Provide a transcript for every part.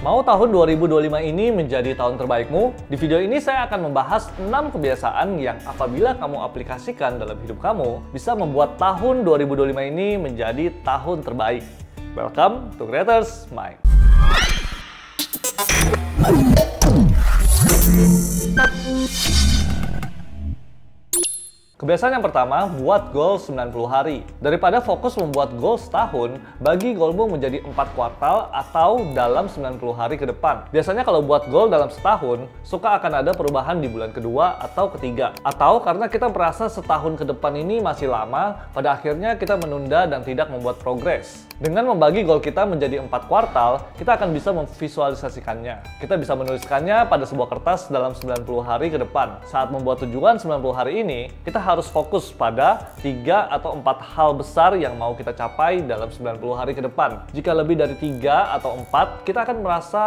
Mau tahun 2025 ini menjadi tahun terbaikmu? Di video ini saya akan membahas 6 kebiasaan yang apabila kamu aplikasikan dalam hidup kamu, bisa membuat tahun 2025 ini menjadi tahun terbaik. Welcome to Creators Mind. Kebiasaan yang pertama, buat goal 90 hari. Daripada fokus membuat goal setahun, bagi goalmu menjadi 4 kuartal atau dalam 90 hari ke depan. Biasanya kalau buat goal dalam setahun, suka akan ada perubahan di bulan kedua atau ketiga. Atau karena kita merasa setahun ke depan ini masih lama, pada akhirnya kita menunda dan tidak membuat progres. Dengan membagi goal kita menjadi 4 kuartal, kita akan bisa memvisualisasikannya. Kita bisa menuliskannya pada sebuah kertas dalam 90 hari ke depan. Saat membuat tujuan 90 hari ini, kita harus fokus pada 3 atau 4 hal besar yang mau kita capai dalam 90 hari ke depan. Jika lebih dari 3 atau 4, kita akan merasa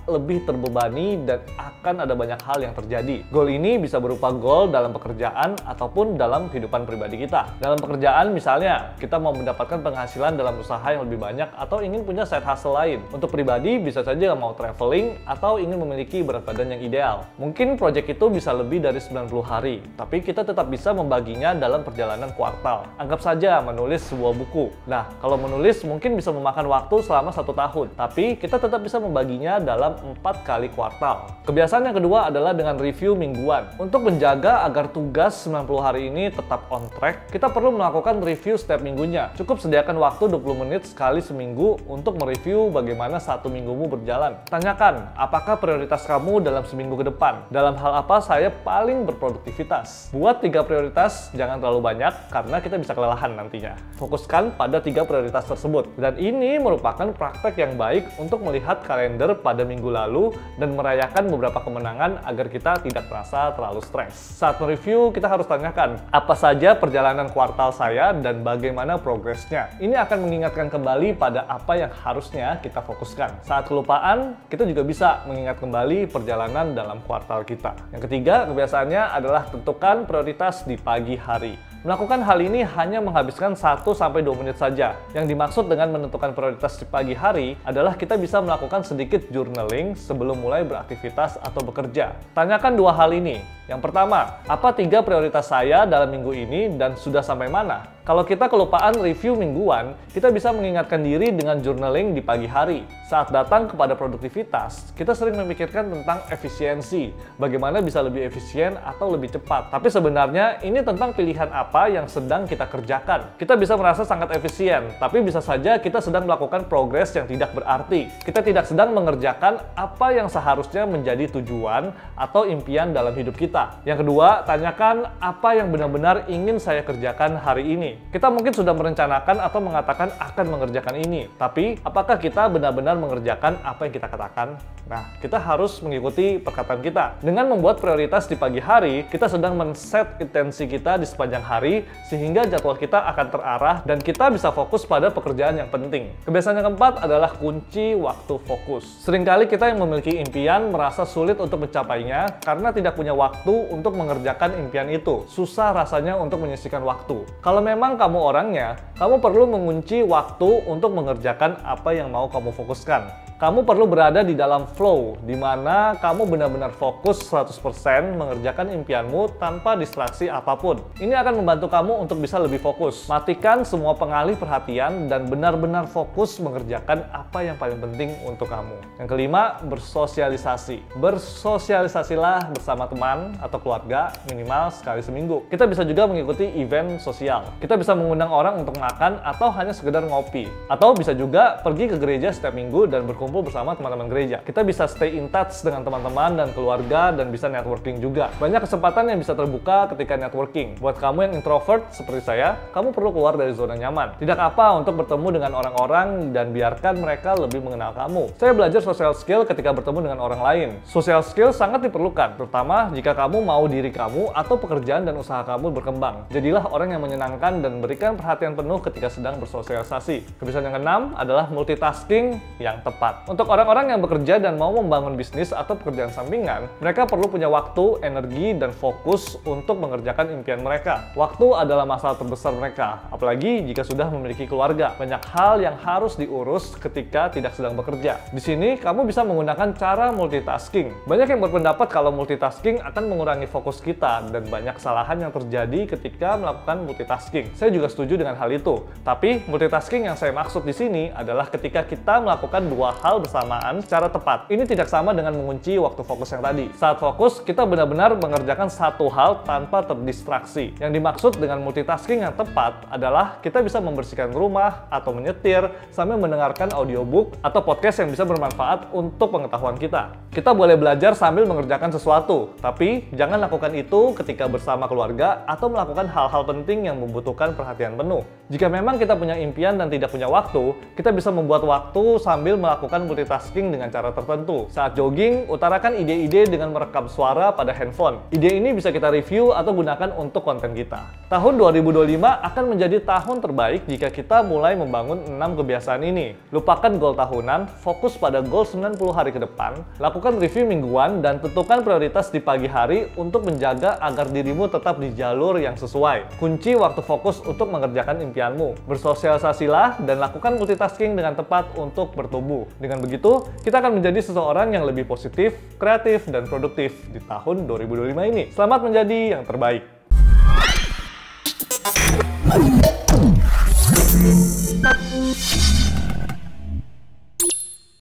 lebih terbebani dan akan ada banyak hal yang terjadi. Goal ini bisa berupa goal dalam pekerjaan ataupun dalam kehidupan pribadi kita. Dalam pekerjaan misalnya, kita mau mendapatkan penghasilan dalam usaha yang lebih banyak atau ingin punya side hustle lain. Untuk pribadi bisa saja mau traveling atau ingin memiliki berat badan yang ideal. Mungkin proyek itu bisa lebih dari 90 hari, tapi kita tetap bisa membaginya dalam perjalanan kuartal. Anggap saja menulis sebuah buku. Nah, kalau menulis mungkin bisa memakan waktu selama 1 tahun, tapi kita tetap bisa membaginya dalam 4 kali kuartal. Kebiasaan yang kedua adalah dengan review mingguan. Untuk menjaga agar tugas 90 hari ini tetap on track, kita perlu melakukan review setiap minggunya. Cukup sediakan waktu 20 menit sekali seminggu untuk mereview bagaimana 1 minggumu berjalan. Tanyakan, apakah prioritas kamu dalam seminggu ke depan? Dalam hal apa saya paling berproduktivitas? Buat 3 prioritas, jangan terlalu banyak karena kita bisa kelelahan nantinya. Fokuskan pada 3 prioritas tersebut. Dan ini merupakan praktek yang baik untuk melihat kalender pada minggu lalu dan merayakan beberapa kemenangan agar kita tidak merasa terlalu stres. Saat mereview, kita harus tanyakan apa saja perjalanan kuartal saya dan bagaimana progresnya. Ini akan mengingatkan kembali pada apa yang harusnya kita fokuskan. Saat kelupaan, kita juga bisa mengingat kembali perjalanan dalam kuartal kita. Yang ketiga, kebiasaannya adalah tentukan prioritas di pagi hari. Melakukan hal ini hanya menghabiskan 1-2 menit saja. Yang dimaksud dengan menentukan prioritas di pagi hari adalah kita bisa melakukan sedikit journaling sebelum mulai beraktivitas atau bekerja. Tanyakan 2 hal ini. Yang pertama, apa 3 prioritas saya dalam minggu ini dan sudah sampai mana? Kalau kita kelupaan review mingguan, kita bisa mengingatkan diri dengan journaling di pagi hari. Saat datang kepada produktivitas, kita sering memikirkan tentang efisiensi, bagaimana bisa lebih efisien atau lebih cepat. Tapi sebenarnya ini tentang pilihan apa yang sedang kita kerjakan. Kita bisa merasa sangat efisien, tapi bisa saja kita sedang melakukan progres yang tidak berarti. Kita tidak sedang mengerjakan apa yang seharusnya menjadi tujuan atau impian dalam hidup kita. Yang kedua, tanyakan apa yang benar-benar ingin saya kerjakan hari ini. Kita mungkin sudah merencanakan atau mengatakan akan mengerjakan ini, tapi apakah kita benar-benar mengerjakan apa yang kita katakan? Nah, kita harus mengikuti perkataan kita. Dengan membuat prioritas di pagi hari, kita sedang men-set intensi kita di sepanjang hari, sehingga jadwal kita akan terarah dan kita bisa fokus pada pekerjaan yang penting. Kebiasaan yang keempat adalah kunci waktu fokus. Seringkali kita yang memiliki impian merasa sulit untuk mencapainya karena tidak punya waktu untuk mengerjakan impian itu. Susah rasanya untuk menyisihkan waktu. Kalau memang kamu orangnya, kamu perlu mengunci waktu untuk mengerjakan apa yang mau kamu fokuskan. Kamu perlu berada di dalam flow, di mana kamu benar-benar fokus 100% mengerjakan impianmu tanpa distraksi apapun. Ini akan membantu kamu untuk bisa lebih fokus. Matikan semua pengalih perhatian dan benar-benar fokus mengerjakan apa yang paling penting untuk kamu. Yang kelima, bersosialisasi. Bersosialisasilah bersama teman atau keluarga minimal sekali seminggu. Kita bisa juga mengikuti event sosial. Kita bisa mengundang orang untuk makan atau hanya sekedar ngopi. Atau bisa juga pergi ke gereja setiap minggu dan berkumpul bersama teman-teman gereja. Kita bisa stay in touch dengan teman-teman dan keluarga dan bisa networking juga. Banyak kesempatan yang bisa terbuka ketika networking. Buat kamu yang introvert seperti saya, kamu perlu keluar dari zona nyaman. Tidak apa untuk bertemu dengan orang-orang dan biarkan mereka lebih mengenal kamu. Saya belajar social skill ketika bertemu dengan orang lain. Social skill sangat diperlukan, terutama jika kamu mau diri kamu atau pekerjaan dan usaha kamu berkembang. Jadilah orang yang menyenangkan dan berikan perhatian penuh ketika sedang bersosialisasi. Kebiasaan yang keenam adalah multitasking yang tepat. tepat. Untuk orang-orang yang bekerja dan mau membangun bisnis atau pekerjaan sampingan, mereka perlu punya waktu, energi, dan fokus untuk mengerjakan impian mereka. Waktu adalah masalah terbesar mereka, apalagi jika sudah memiliki keluarga. Banyak hal yang harus diurus ketika tidak sedang bekerja. Di sini, kamu bisa menggunakan cara multitasking. Banyak yang berpendapat kalau multitasking akan mengurangi fokus kita, dan banyak kesalahan yang terjadi ketika melakukan multitasking. Saya juga setuju dengan hal itu. Tapi, multitasking yang saya maksud di sini adalah ketika kita melakukan dua hal bersamaan secara tepat. Ini tidak sama dengan mengunci waktu fokus yang tadi. Saat fokus, kita benar-benar mengerjakan satu hal tanpa terdistraksi. Yang dimaksud dengan multitasking yang tepat adalah kita bisa membersihkan rumah atau menyetir sambil mendengarkan audiobook atau podcast yang bisa bermanfaat untuk pengetahuan kita. Kita boleh belajar sambil mengerjakan sesuatu, tapi jangan lakukan itu ketika bersama keluarga atau melakukan hal-hal penting yang membutuhkan perhatian penuh. Jika memang kita punya impian dan tidak punya waktu, kita bisa membuat waktu sambil melakukan multitasking dengan cara tertentu. Saat jogging, utarakan ide-ide dengan merekam suara pada handphone. Ide ini bisa kita review atau gunakan untuk konten kita. Tahun 2025 akan menjadi tahun terbaik jika kita mulai membangun 6 kebiasaan ini. Lupakan goal tahunan, fokus pada goal 90 hari ke depan, lakukan review mingguan, dan tentukan prioritas di pagi hari untuk menjaga agar dirimu tetap di jalur yang sesuai. Kunci waktu fokus untuk mengerjakan impianmu. Bersosialisasilah dan lakukan multitasking dengan tepat untuk bertumbuh. Dengan begitu, kita akan menjadi seseorang yang lebih positif, kreatif, dan produktif di tahun 2025 ini. Selamat menjadi yang terbaik.